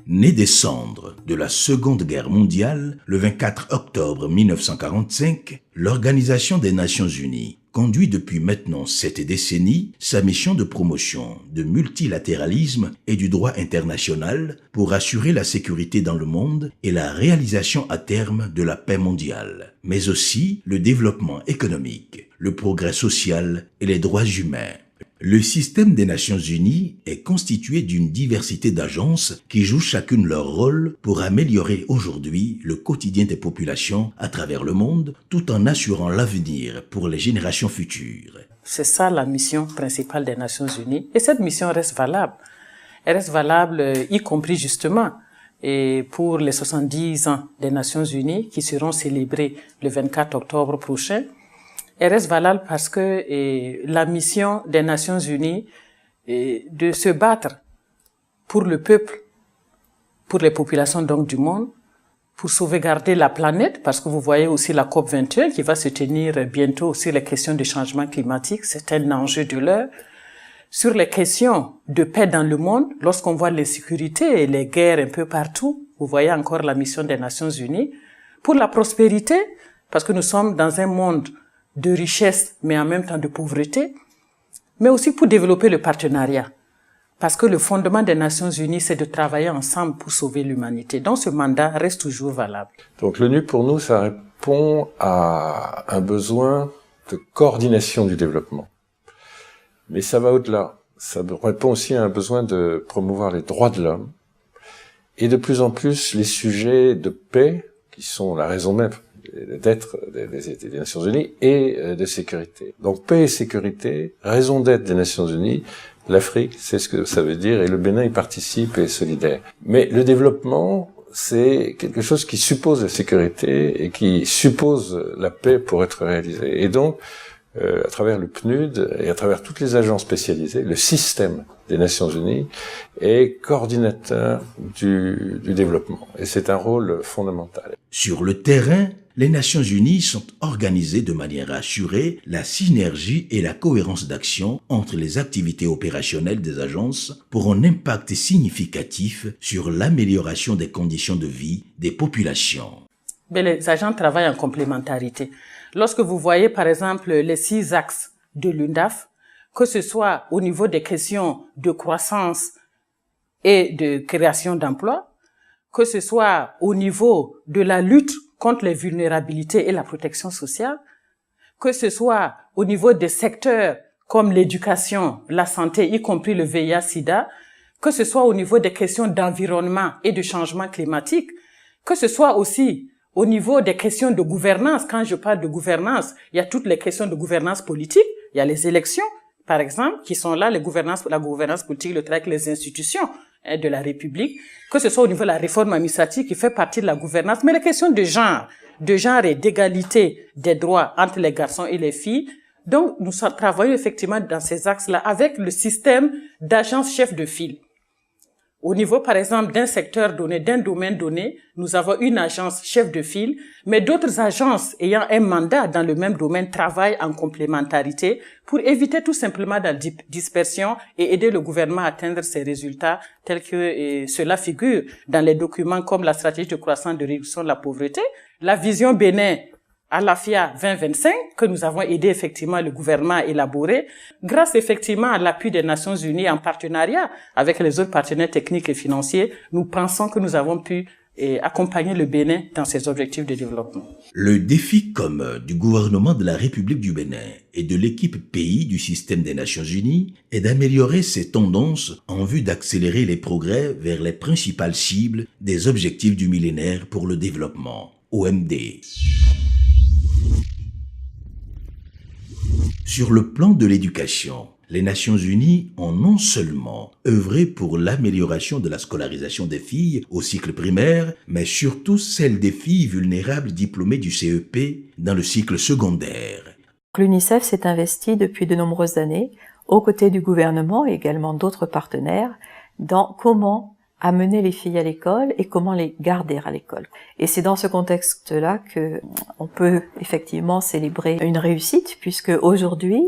Né des cendres de la Seconde Guerre mondiale, le 24 octobre 1945, l'Organisation des Nations Unies conduit depuis maintenant 7 décennies sa mission de promotion de multilatéralisme et du droit international pour assurer la sécurité dans le monde et la réalisation à terme de la paix mondiale, mais aussi le développement économique, le progrès social et les droits humains. Le système des Nations Unies est constitué d'une diversité d'agences qui jouent chacune leur rôle pour améliorer aujourd'hui le quotidien des populations à travers le monde, tout en assurant l'avenir pour les générations futures. C'est ça la mission principale des Nations Unies et cette mission reste valable. Elle reste valable y compris justement et pour les 70 ans des Nations Unies qui seront célébrés le 24 octobre prochain. Elle reste valable parce que la mission des Nations Unies est de se battre pour le peuple, pour les populations donc du monde, pour sauvegarder la planète, parce que vous voyez aussi la COP21 qui va se tenir bientôt sur les questions de changement climatique, c'est un enjeu de l'heure. Sur les questions de paix dans le monde, lorsqu'on voit l'insécurité et les guerres un peu partout, vous voyez encore la mission des Nations Unies. Pour la prospérité, parce que nous sommes dans un monde de richesse, mais en même temps de pauvreté, mais aussi pour développer le partenariat. Parce que le fondement des Nations Unies, c'est de travailler ensemble pour sauver l'humanité. Donc ce mandat reste toujours valable. Donc l'ONU, pour nous, ça répond à un besoin de coordination du développement. Mais ça va au-delà. Ça répond aussi à un besoin de promouvoir les droits de l'homme. Et de plus en plus, les sujets de paix, qui sont la raison même d'être des Nations Unies, et de sécurité. Donc paix et sécurité, raison d'être des Nations Unies, l'Afrique, c'est ce que ça veut dire, et le Bénin y participe et est solidaire. Mais le développement, c'est quelque chose qui suppose la sécurité et qui suppose la paix pour être réalisé. Et donc, à travers le PNUD et à travers toutes les agences spécialisées, le système des Nations Unies est coordinateur du développement. Et c'est un rôle fondamental. Sur le terrain, les Nations Unies sont organisées de manière à assurer la synergie et la cohérence d'action entre les activités opérationnelles des agences pour un impact significatif sur l'amélioration des conditions de vie des populations. Mais les agents travaillent en complémentarité. Lorsque vous voyez par exemple les 6 axes de l'UNDAF, que ce soit au niveau des questions de croissance et de création d'emplois, que ce soit au niveau de la lutte contre les vulnérabilités et la protection sociale, que ce soit au niveau des secteurs comme l'éducation, la santé, y compris le VIH-Sida, que ce soit au niveau des questions d'environnement et de changement climatique, que ce soit aussi au niveau des questions de gouvernance. Quand je parle de gouvernance, il y a toutes les questions de gouvernance politique, il y a les élections, par exemple, qui sont là, la gouvernance politique, le travail avec les institutions de la République, que ce soit au niveau de la réforme administrative qui fait partie de la gouvernance, mais les questions de genre et d'égalité des droits entre les garçons et les filles. Donc, nous travaillons effectivement dans ces axes-là avec le système d'agence chef de file. Au niveau, par exemple, d'un secteur donné, d'un domaine donné, nous avons une agence chef de file, mais d'autres agences ayant un mandat dans le même domaine travaillent en complémentarité pour éviter tout simplement la dispersion et aider le gouvernement à atteindre ses résultats tels que cela figure dans les documents comme la stratégie de croissance de réduction de la pauvreté, la vision Bénin à l'AFIA 2025, que nous avons aidé effectivement le gouvernement à élaborer, grâce effectivement à l'appui des Nations Unies en partenariat avec les autres partenaires techniques et financiers, nous pensons que nous avons pu accompagner le Bénin dans ses objectifs de développement. Le défi commun du gouvernement de la République du Bénin et de l'équipe pays du système des Nations Unies est d'améliorer ces tendances en vue d'accélérer les progrès vers les principales cibles des objectifs du millénaire pour le développement, OMD. Sur le plan de l'éducation, les Nations Unies ont non seulement œuvré pour l'amélioration de la scolarisation des filles au cycle primaire, mais surtout celle des filles vulnérables diplômées du CEP dans le cycle secondaire. L'UNICEF s'est investi depuis de nombreuses années, aux côtés du gouvernement et également d'autres partenaires, dans comment amener les filles à l'école et comment les garder à l'école. Et c'est dans ce contexte-là que on peut effectivement célébrer une réussite, puisque aujourd'hui,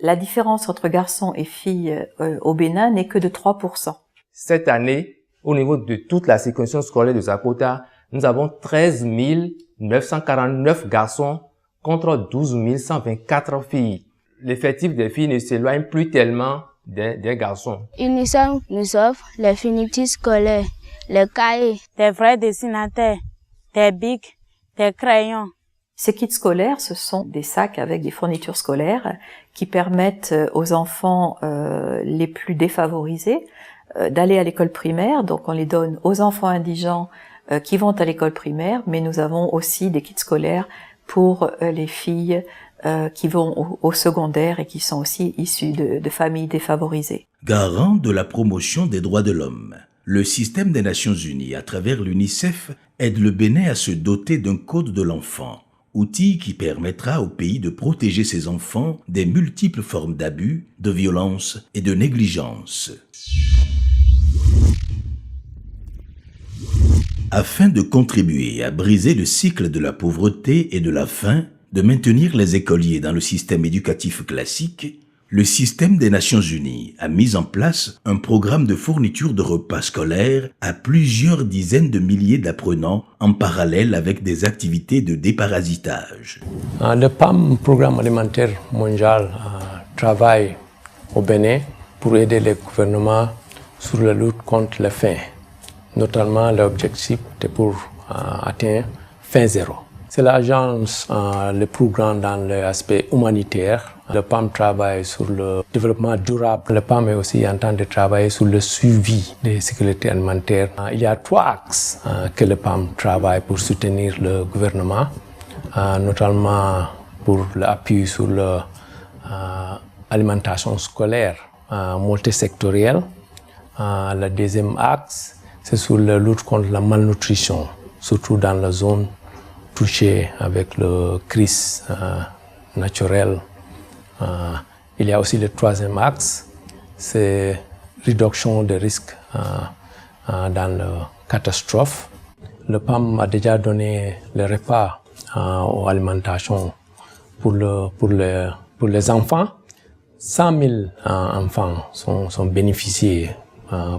la différence entre garçons et filles au Bénin n'est que de 3%. Cette année, au niveau de toute la circonscription scolaire de Zakota, nous avons 13 949 garçons contre 12 124 filles. L'effectif des filles ne s'éloigne plus tellement des garçons. UNICEF nous offre les fournitures scolaires, les cahiers, des vrais dessinateurs, des bics, des crayons. Ces kits scolaires, ce sont des sacs avec des fournitures scolaires qui permettent aux enfants les plus défavorisés d'aller à l'école primaire. Donc on les donne aux enfants indigents qui vont à l'école primaire, mais nous avons aussi des kits scolaires pour les filles qui vont au secondaire et qui sont aussi issues de familles défavorisées. Garant de la promotion des droits de l'homme, le système des Nations Unies, à travers l'UNICEF, aide le Bénin à se doter d'un code de l'enfant, outil qui permettra au pays de protéger ses enfants des multiples formes d'abus, de violence et de négligence. Afin de contribuer à briser le cycle de la pauvreté et de la faim, de maintenir les écoliers dans le système éducatif classique, le système des Nations Unies a mis en place un programme de fourniture de repas scolaires à plusieurs dizaines de milliers d'apprenants en parallèle avec des activités de déparasitage. Le PAM, Programme alimentaire mondial, travaille au Bénin pour aider les gouvernements sur la lutte contre la faim. Notamment, l'objectif est pour atteindre faim zéro. C'est l'agence, le programme dans l'aspect humanitaire. Le PAM travaille sur le développement durable. Le PAM est aussi en train de travailler sur le suivi des sécurités alimentaires. Il y a 3 axes que le PAM travaille pour soutenir le gouvernement, notamment pour l'appui sur l'alimentation scolaire multisectorielle. Le deuxième axe, c'est sur la lutte contre la malnutrition, surtout dans la zone touchée avec la crise naturelle. Il y a aussi le troisième axe, c'est réduction des risques dans la catastrophe. Le PAM a déjà donné le repas aux alimentations pour les enfants. 100 000 enfants sont bénéficiés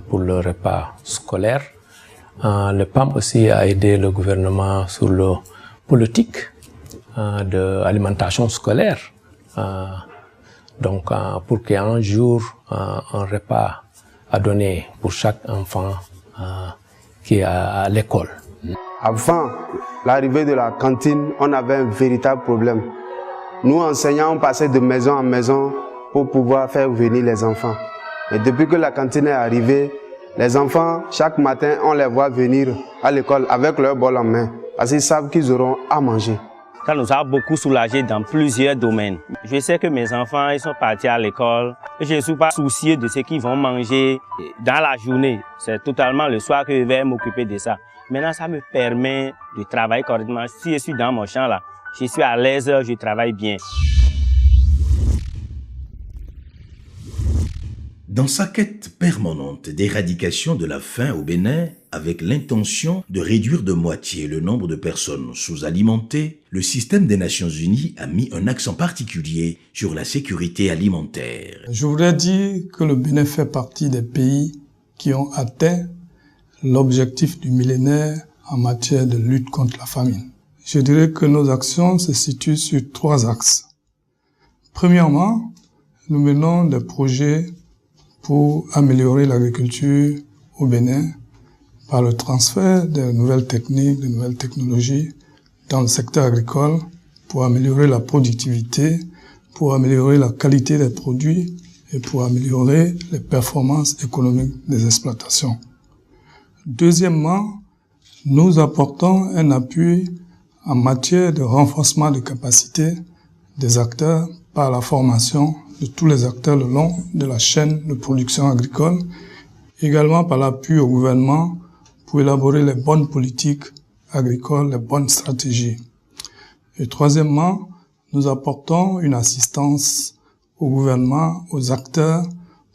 pour le repas scolaire. Le PAM aussi a aidé le gouvernement sur la politique de l'alimentation scolaire. Donc, pour qu'un jour, un repas à donner pour chaque enfant qui est à l'école. Avant l'arrivée de la cantine, on avait un véritable problème. Nous, enseignants, on passait de maison en maison pour pouvoir faire venir les enfants. Et depuis que la cantine est arrivée, les enfants, chaque matin, on les voit venir à l'école avec leur bol en main, parce qu'ils savent qu'ils auront à manger. Ça nous a beaucoup soulagés dans plusieurs domaines. Je sais que mes enfants, ils sont partis à l'école et je ne suis pas soucieux de ce qu'ils vont manger dans la journée. C'est totalement le soir que je vais m'occuper de ça. Maintenant, ça me permet de travailler correctement. Si je suis dans mon champ là, je suis à l'aise, je travaille bien. Dans sa quête permanente d'éradication de la faim au Bénin, avec l'intention de réduire de moitié le nombre de personnes sous-alimentées, le système des Nations Unies a mis un accent particulier sur la sécurité alimentaire. Je voudrais dire que le Bénin fait partie des pays qui ont atteint l'objectif du millénaire en matière de lutte contre la famine. Je dirais que nos actions se situent sur 3 axes. Premièrement, nous menons des projets pour améliorer l'agriculture au Bénin par le transfert de nouvelles techniques, de nouvelles technologies dans le secteur agricole pour améliorer la productivité, pour améliorer la qualité des produits et pour améliorer les performances économiques des exploitations. Deuxièmement, nous apportons un appui en matière de renforcement de capacité des acteurs par la formation de tous les acteurs le long de la chaîne de production agricole, également par l'appui au gouvernement pour élaborer les bonnes politiques agricoles, les bonnes stratégies. Et troisièmement, nous apportons une assistance au gouvernement, aux acteurs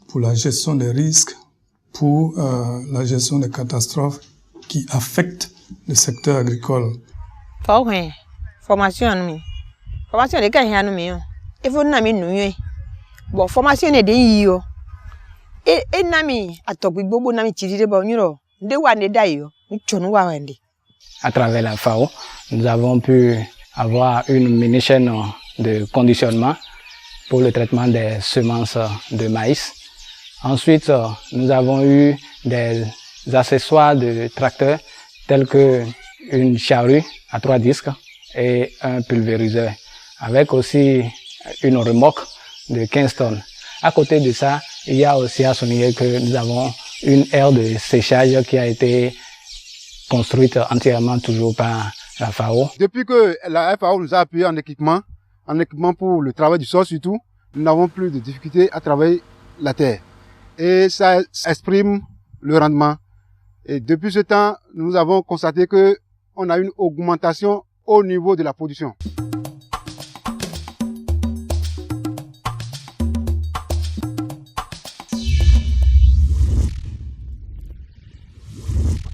pour la gestion des risques, pour la gestion des catastrophes qui affectent le secteur agricole. Formation de gagnant il faut nami nuye bon formation de yo e nami atokbi gbogbo nami tirire ba nyuro À travers la FAO, nous avons pu avoir une mini-chaîne de conditionnement pour le traitement des semences de maïs. Ensuite, nous avons eu des accessoires de tracteurs tels que une charrue à 3 disques et un pulvériseur, avec aussi une remorque de 15 tonnes. À côté de ça, il y a aussi à souligner que nous avons une aire de séchage qui a été construite entièrement toujours par la FAO. Depuis que la FAO nous a appuyé en équipement pour le travail du sol surtout, nous n'avons plus de difficultés à travailler la terre. Et ça exprime le rendement. Et depuis ce temps, nous avons constaté que on a une augmentation au niveau de la production.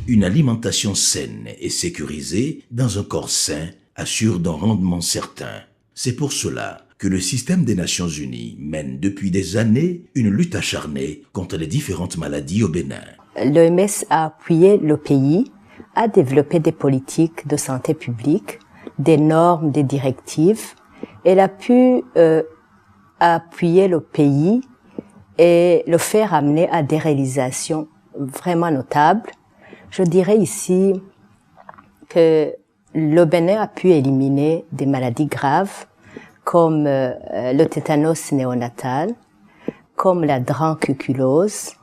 Une alimentation saine et sécurisée dans un corps sain assure d'un rendement certain. C'est pour cela que le système des Nations Unies mène depuis des années une lutte acharnée contre les différentes maladies au Bénin. L'OMS a appuyé le pays à développer des politiques de santé publique, des normes, des directives. Elle a pu appuyer le pays et le faire amener à des réalisations vraiment notables. Je dirais ici que le Bénin a pu éliminer des maladies graves comme le tétanos néonatal, comme la drépanocytose,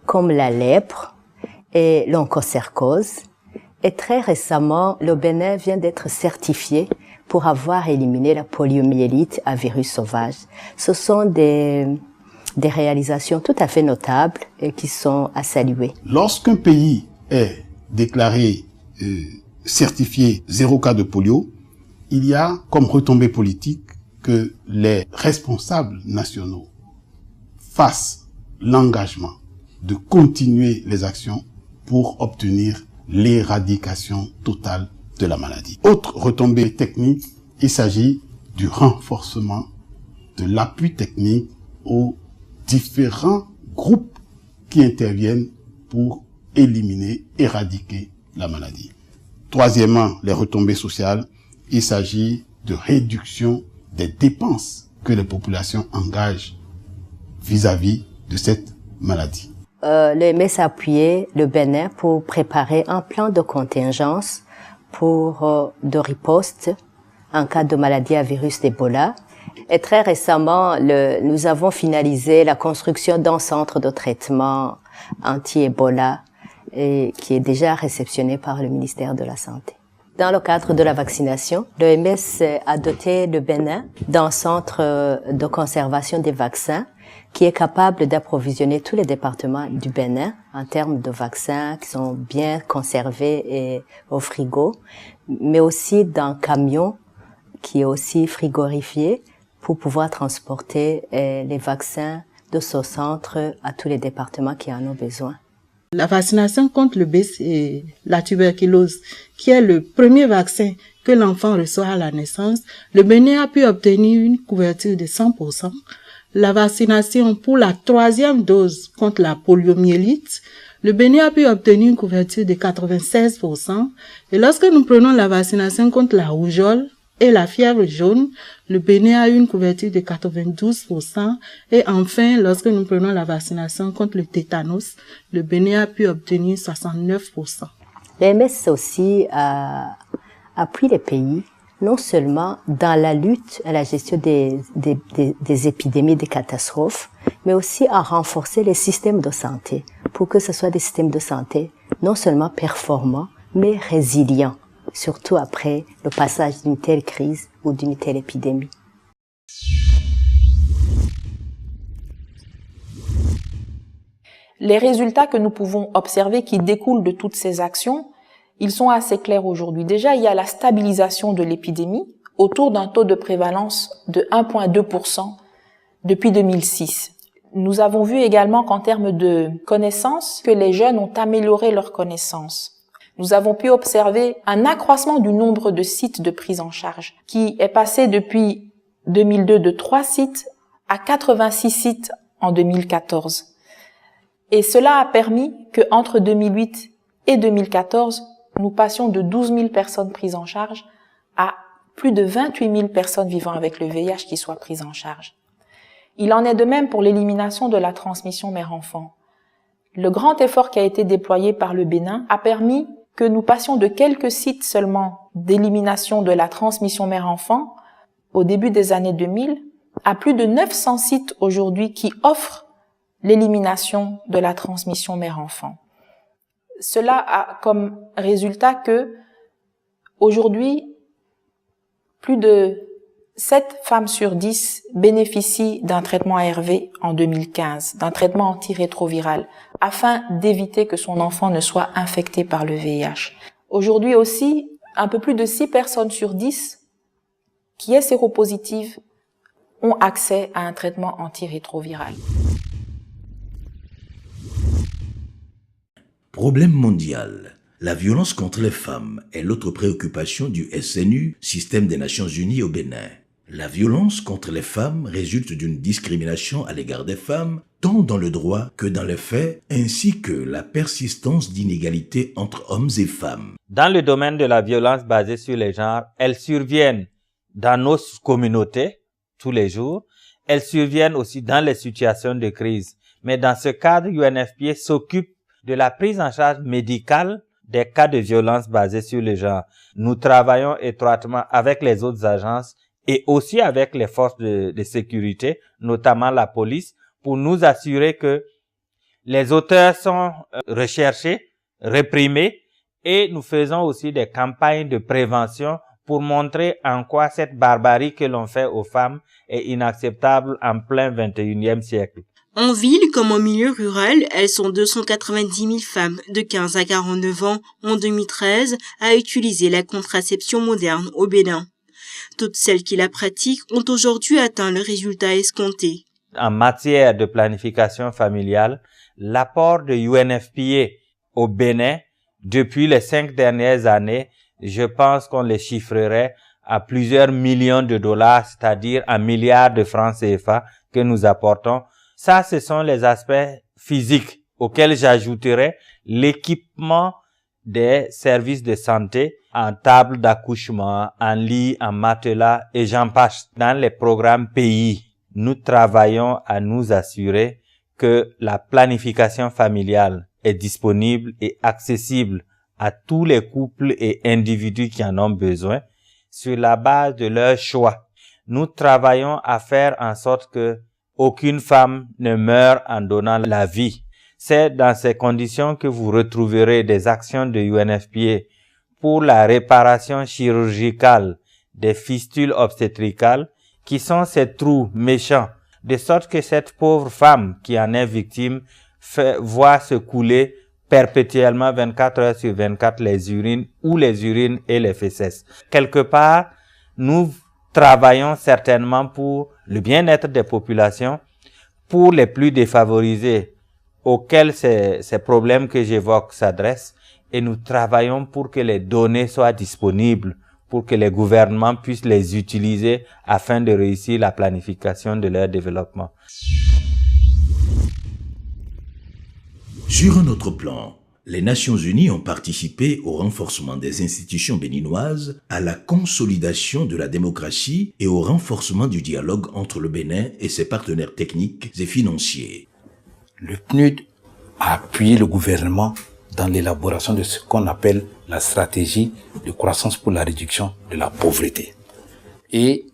comme la lèpre et l'onchocercose. Et très récemment, le Bénin vient d'être certifié pour avoir éliminé la poliomyélite à virus sauvage. Ce sont des réalisations tout à fait notables et qui sont à saluer. Lorsqu'un pays est déclaré certifié 0 cas de polio, il y a comme retombée politique que les responsables nationaux fassent l'engagement de continuer les actions pour obtenir l'éradication totale de la maladie. Autre retombée technique, il s'agit du renforcement de l'appui technique aux différents groupes qui interviennent pour éliminer, éradiquer la maladie. Troisièmement, les retombées sociales, il s'agit de réduction des dépenses que les populations engagent vis-à-vis de cette maladie. L'OMS a appuyé le Bénin pour préparer un plan de contingence de riposte en cas de maladie à virus d'Ebola. Et très récemment, nous avons finalisé la construction d'un centre de traitement anti-Ebola qui est déjà réceptionné par le ministère de la Santé. Dans le cadre de la vaccination, l'OMS a doté le Bénin d'un centre de conservation des vaccins qui est capable d'approvisionner tous les départements du Bénin en termes de vaccins qui sont bien conservés et au frigo, mais aussi d'un camion qui est aussi frigorifié pour pouvoir transporter les vaccins de ce centre à tous les départements qui en ont besoin. La vaccination contre le BC et la tuberculose, qui est le premier vaccin que l'enfant reçoit à la naissance, le Bénin a pu obtenir une couverture de 100%. La vaccination pour la 3e dose contre la poliomyélite, le Bénin a pu obtenir une couverture de 96%. Et lorsque nous prenons la vaccination contre la rougeole et la fièvre jaune, le Bénin a eu une couverture de 92%. Et enfin, lorsque nous prenons la vaccination contre le tétanos, le Bénin a pu obtenir 69%. L'OMS aussi appuie les pays, non seulement dans la lutte à la gestion des épidémies, des catastrophes, mais aussi à renforcer les systèmes de santé, pour que ce soit des systèmes de santé non seulement performants, mais résilients, surtout après le passage d'une telle crise ou d'une telle épidémie. Les résultats que nous pouvons observer qui découlent de toutes ces actions, ils sont assez clairs aujourd'hui. Déjà, il y a la stabilisation de l'épidémie autour d'un taux de prévalence de 1,2% depuis 2006. Nous avons vu également qu'en termes de connaissances, que les jeunes ont amélioré leurs connaissances. Nous avons pu observer un accroissement du nombre de sites de prise en charge, qui est passé depuis 2002 de 3 sites à 86 sites en 2014. Et cela a permis qu'entre 2008 et 2014, nous passions de 12 000 personnes prises en charge à plus de 28 000 personnes vivant avec le VIH qui soient prises en charge. Il en est de même pour l'élimination de la transmission mère-enfant. Le grand effort qui a été déployé par le Bénin a permis que nous passions de quelques sites seulement d'élimination de la transmission mère-enfant au début des années 2000 à plus de 900 sites aujourd'hui qui offrent l'élimination de la transmission mère-enfant. Cela a comme résultat que aujourd'hui, plus de 7 femmes sur 10 bénéficient d'un traitement ARV en 2015, d'un traitement antirétroviral, afin d'éviter que son enfant ne soit infecté par le VIH. Aujourd'hui aussi, un peu plus de 6 personnes sur 10 qui est séropositive ont accès à un traitement antirétroviral. Problème mondial. La violence contre les femmes est l'autre préoccupation du SNU, Système des Nations Unies au Bénin. La violence contre les femmes résulte d'une discrimination à l'égard des femmes, tant dans le droit que dans les faits, ainsi que la persistance d'inégalités entre hommes et femmes. Dans le domaine de la violence basée sur les genres, elles surviennent dans nos communautés tous les jours. Elles surviennent aussi dans les situations de crise. Mais dans ce cadre, UNFPA s'occupe de la prise en charge médicale des cas de violence basés sur le genre. Nous travaillons étroitement avec les autres agences et aussi avec les forces de sécurité, notamment la police, pour nous assurer que les auteurs sont recherchés, réprimés, et nous faisons aussi des campagnes de prévention pour montrer en quoi cette barbarie que l'on fait aux femmes est inacceptable en plein 21e siècle. En ville comme en milieu rural, elles sont 290 000 femmes de 15 à 49 ans en 2013 à utiliser la contraception moderne au Bénin. Toutes celles qui la pratiquent ont aujourd'hui atteint le résultat escompté. En matière de planification familiale, l'apport de UNFPA au Bénin depuis les 5 dernières années, je pense qu'on les chiffrerait à plusieurs millions de dollars, c'est-à-dire un milliard de francs CFA que nous apportons. Ça, ce sont les aspects physiques auxquels j'ajouterais l'équipement des services de santé en table d'accouchement, en lit, en matelas et j'en passe. Dans les programmes pays, nous travaillons à nous assurer que la planification familiale est disponible et accessible à tous les couples et individus qui en ont besoin sur la base de leur choix. Nous travaillons à faire en sorte que aucune femme ne meurt en donnant la vie. C'est dans ces conditions que vous retrouverez des actions de UNFPA pour la réparation chirurgicale des fistules obstétricales qui sont ces trous méchants, de sorte que cette pauvre femme qui en est victime voit se couler perpétuellement 24 heures sur 24 les urines ou les urines et les fesses. Quelque part, nous travaillons certainement pour le bien-être des populations, pour les plus défavorisés auxquels ces problèmes que j'évoque s'adressent, et nous travaillons pour que les données soient disponibles, pour que les gouvernements puissent les utiliser afin de réussir la planification de leur développement. Sur un autre plan, les Nations Unies ont participé au renforcement des institutions béninoises, à la consolidation de la démocratie et au renforcement du dialogue entre le Bénin et ses partenaires techniques et financiers. Le PNUD a appuyé le gouvernement dans l'élaboration de ce qu'on appelle la stratégie de croissance pour la réduction de la pauvreté. Et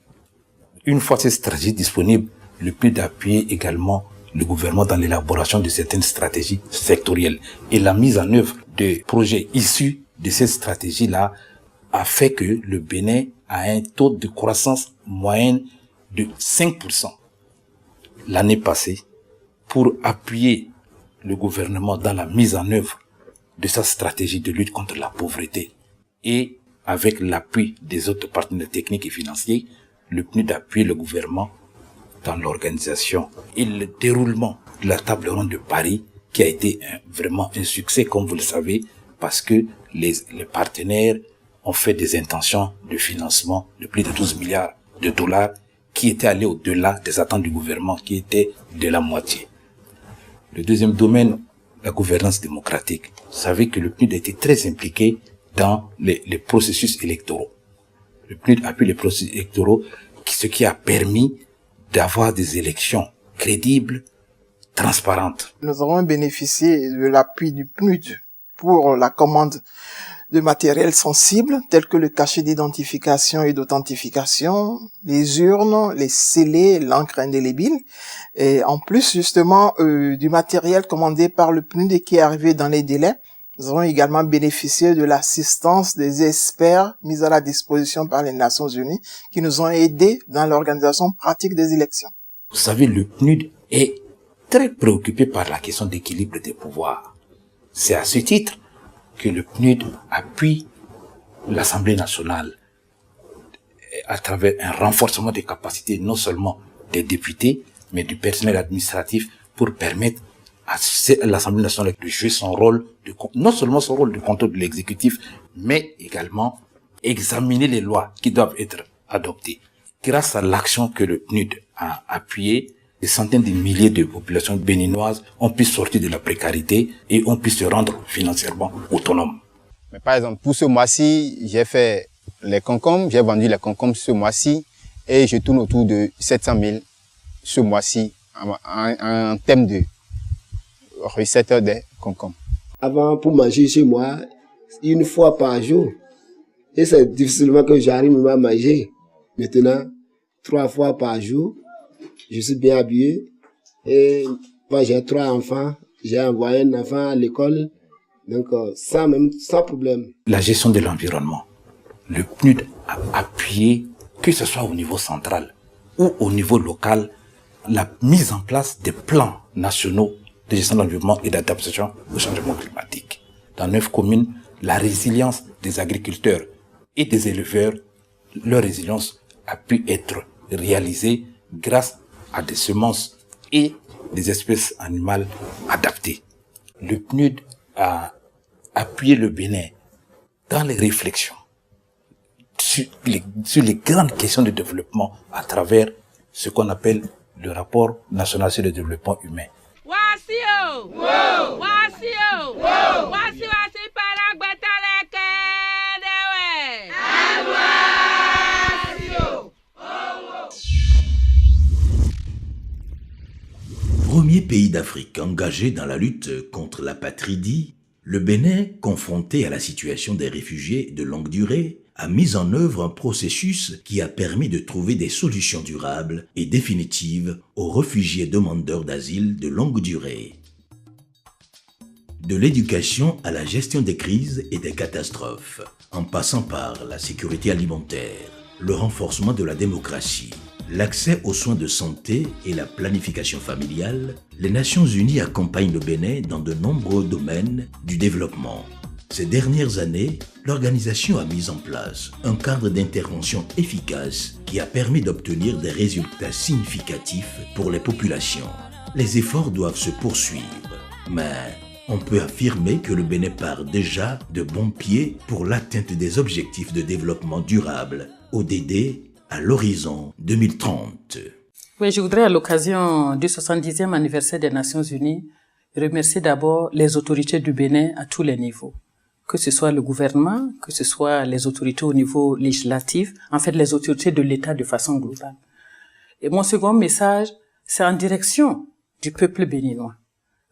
une fois cette stratégie disponible, le PNUD a appuyé également le gouvernement dans l'élaboration de certaines stratégies sectorielles. Et la mise en œuvre de projets issus de cette stratégie-là a fait que le Bénin a un taux de croissance moyenne de 5% l'année passée pour appuyer le gouvernement dans la mise en œuvre de sa stratégie de lutte contre la pauvreté. Et avec l'appui des autres partenaires techniques et financiers, le PNUD a appuyé le gouvernement dans l'organisation et le déroulement de la table ronde de Paris qui a été vraiment un succès, comme vous le savez, parce que les partenaires ont fait des intentions de financement de plus de 12 milliards de dollars qui étaient allés au-delà des attentes du gouvernement, qui étaient de la moitié. Le deuxième domaine la gouvernance démocratique. Vous savez que le PNUD a été très impliqué dans les processus électoraux. Le PNUD appuie les processus électoraux, ce qui a permis d'avoir des élections crédibles, transparentes. Nous avons bénéficié de l'appui du PNUD pour la commande de matériel sensible, tels que le cachet d'identification et d'authentification, les urnes, les scellés, l'encre indélébile, et en plus justement du matériel commandé par le PNUD et qui est arrivé dans les délais. Nous avons également bénéficié de l'assistance des experts mis à la disposition par les Nations Unies qui nous ont aidés dans l'organisation pratique des élections. Vous savez, le PNUD est très préoccupé par la question d'équilibre des pouvoirs. C'est à ce titre que le PNUD appuie l'Assemblée nationale à travers un renforcement des capacités non seulement des députés, mais du personnel administratif pour permettre à l'Assemblée nationale de jouer son rôle, non seulement son rôle de contrôle de l'exécutif, mais également examiner les lois qui doivent être adoptées. Grâce à l'action que le PNUD a appuyée, des centaines de milliers de populations béninoises ont pu sortir de la précarité et ont pu se rendre financièrement autonomes. Mais par exemple, pour ce mois-ci, j'ai fait les concombres, j'ai vendu les concombres ce mois-ci et je tourne autour de 700 000 ce mois-ci en termes de recettes des concombres. Avant, pour manger chez moi, une fois par jour, et c'est difficilement que j'arrive à manger. Maintenant, 3 fois par jour, je suis bien habillé et moi j'ai 3 enfants, j'ai envoyé un enfant à l'école, donc sans problème. La gestion de l'environnement, le PNUD a appuyé, que ce soit au niveau central ou au niveau local, la mise en place des plans nationaux de gestion de l'environnement et d'adaptation au changement climatique. Dans 9 communes, la résilience des agriculteurs et des éleveurs, leur résilience a pu être réalisée grâce à des semences et des espèces animales adaptées. Le PNUD a appuyé le Bénin dans les réflexions sur les grandes questions de développement à travers ce qu'on appelle le rapport national sur le développement humain. Premier pays d'Afrique engagé dans la lutte contre l'apatridie, le Bénin, confronté à la situation des réfugiés de longue durée, a mis en œuvre un processus qui a permis de trouver des solutions durables et définitives aux réfugiés demandeurs d'asile de longue durée. De l'éducation à la gestion des crises et des catastrophes, en passant par la sécurité alimentaire, le renforcement de la démocratie, l'accès aux soins de santé et la planification familiale, les Nations Unies accompagnent le Bénin dans de nombreux domaines du développement. Ces dernières années, l'organisation a mis en place un cadre d'intervention efficace qui a permis d'obtenir des résultats significatifs pour les populations. Les efforts doivent se poursuivre, mais on peut affirmer que le Bénin part déjà de bons pieds pour l'atteinte des objectifs de développement durable, ODD, à l'horizon 2030. Oui, je voudrais à l'occasion du 70e anniversaire des Nations Unies remercier d'abord les autorités du Bénin à tous les niveaux. Que ce soit le gouvernement, que ce soit les autorités au niveau législatif, en fait les autorités de l'État de façon globale. Et mon second message, c'est en direction du peuple béninois.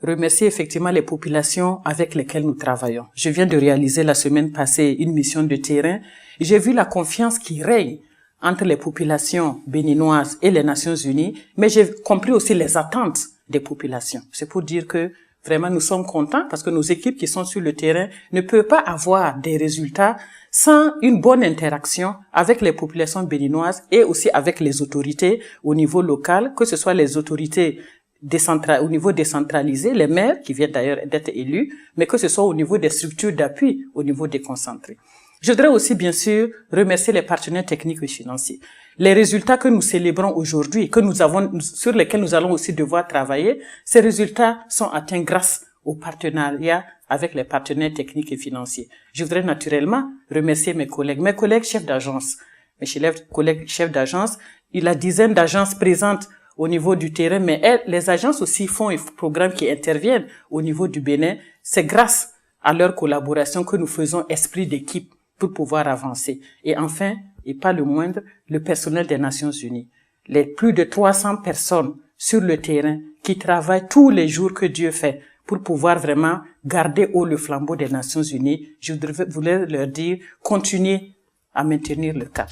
Remercier effectivement les populations avec lesquelles nous travaillons. Je viens de réaliser la semaine passée une mission de terrain et j'ai vu la confiance qui règne entre les populations béninoises et les Nations Unies, mais j'ai compris aussi les attentes des populations. C'est pour dire que vraiment nous sommes contents parce que nos équipes qui sont sur le terrain ne peuvent pas avoir des résultats sans une bonne interaction avec les populations béninoises et aussi avec les autorités au niveau local, que ce soit les autorités au niveau décentralisé, les maires qui viennent d'ailleurs d'être élus, mais que ce soit au niveau des structures d'appui, au niveau déconcentré. Je voudrais aussi, bien sûr, remercier les partenaires techniques et financiers. Les résultats que nous célébrons aujourd'hui, sur lesquels nous allons aussi devoir travailler, ces résultats sont atteints grâce au partenariat avec les partenaires techniques et financiers. Je voudrais naturellement remercier mes collègues chefs d'agence, mes collègues chefs d'agence, la dizaine d'agences présentes au niveau du terrain, mais les agences aussi font des programmes qui interviennent au niveau du Bénin. C'est grâce à leur collaboration que nous faisons esprit d'équipe pour pouvoir avancer. Et enfin, et pas le moindre, le personnel des Nations Unies. Les plus de 300 personnes sur le terrain qui travaillent tous les jours que Dieu fait pour pouvoir vraiment garder haut le flambeau des Nations Unies. Je voulais leur dire, continuez à maintenir le cap.